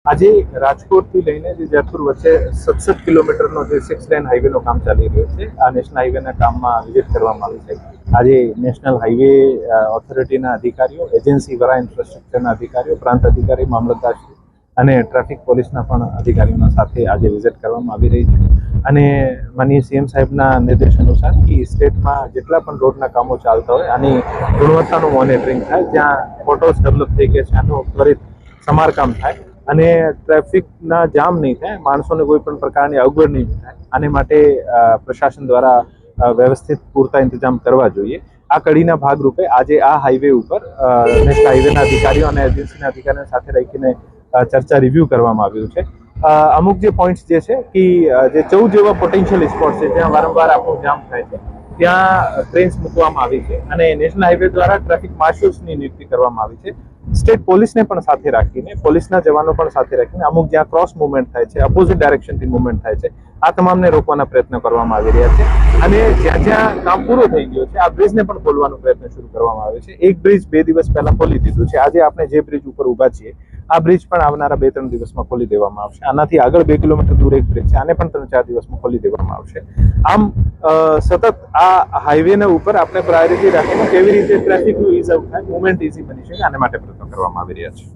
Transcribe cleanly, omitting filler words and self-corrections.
આજે રાજકોટથી લઈને જે જયપુર વચ્ચે 67 કિલોમીટરનો જે 6 લેન હાઈવેનું કામ ચાલી રહ્યું છે, આ નેશનલ હાઈવેના કામમાં વિઝિટ કરવામાં આવી છે. આજે નેશનલ હાઈવે ઓથોરિટીના અધિકારીઓ, એજન્સી વરા ઇન્ફ્રાસ્ટ્રક્ચરના અધિકારીઓ, પ્રાંત અધિકારી, મામલતદારશ્રી અને ટ્રાફિક પોલીસના પણ અધિકારીઓના સાથે આજે વિઝિટ કરવામાં આવી રહી છે. અને માનનીય સીએમ સાહેબના નિર્દેશ અનુસાર કે સ્ટેટમાં જેટલા પણ રોડના કામો ચાલતા હોય આની ગુણવત્તાનું મોનિટરિંગ થાય, જ્યાં ફોટોસ ડેવલપ થઈ ગયા છે આનું ત્વરિત સમારકામ થાય અને ટ્રાફિકના જામ નહીં થાય, માણસોને કોઈ પણ પ્રકારની અગવડ નહીં થાય. આને માટે પ્રશાસન દ્વારા વ્યવસ્થિત પૂરતા ઇંતજામ કરવા જોઈએ. આ કડીના ભાગરૂપે આજે આ હાઈવે ઉપર નેશનલ હાઈવેના અધિકારીઓ અને એજન્સીના અધિકારીઓ સાથે રહીને ચર્ચા રિવ્યુ કરવામાં આવ્યું છે. અમુક જે પોઈન્ટ્સ જે છે કે જે 14 જેવા પોટેન્શિયલ સ્પોટ છે જ્યાં વારંવાર આપણું જામ થાય છે, ત્યાં ટ્રેન્સ મૂકવામાં આવી છે અને નેશનલ હાઈવે દ્વારા ટ્રાફિક માર્શલ્સની નિયુક્તિ કરવામાં આવી છે. સ્ટેટ પોલીસને પણ સાથે રાખીને, પોલીસના જવાનો પણ સાથે રાખીને અમુક જ્યાં ક્રોસ મુવમેન્ટ થાય છે, અપોઝિટ ડાયરેક્શનથી મુવમેન્ટ થાય છે, આ તમામને રોકવાના પ્રયત્ન કરવામાં આવી રહ્યા છે. અને જ્યાં જ્યાં કામ પૂરું થઈ ગયું છે આ બ્રિજને પણ ખોલવાનો પ્રયત્ન શરૂ કરવામાં આવે છે. એક બ્રિજ 2 દિવસ પહેલા ખોલી દીધું છે. આજે આપણે જે બ્રિજ ઉપર ઊભા છીએ આ બ્રિજ પણ આવનારા 2-3 દિવસમાં ખોલી દેવામાં આવશે. આનાથી આગળ 2 કિલોમીટર દૂર એક બ્રિજ છે, આને પણ 3-4 દિવસમાં ખોલી દેવામાં આવશે. આમ સતત આ હાઈવેના ઉપર આપણે પ્રાયોરિટી રાખીને કેવી રીતે ટ્રાફિકનું ઇઝ આઉટ થાય, મુવમેન્ટ ઇઝી બની શકે આને માટે પ્રયત્નો કરવામાં આવી રહ્યા છે.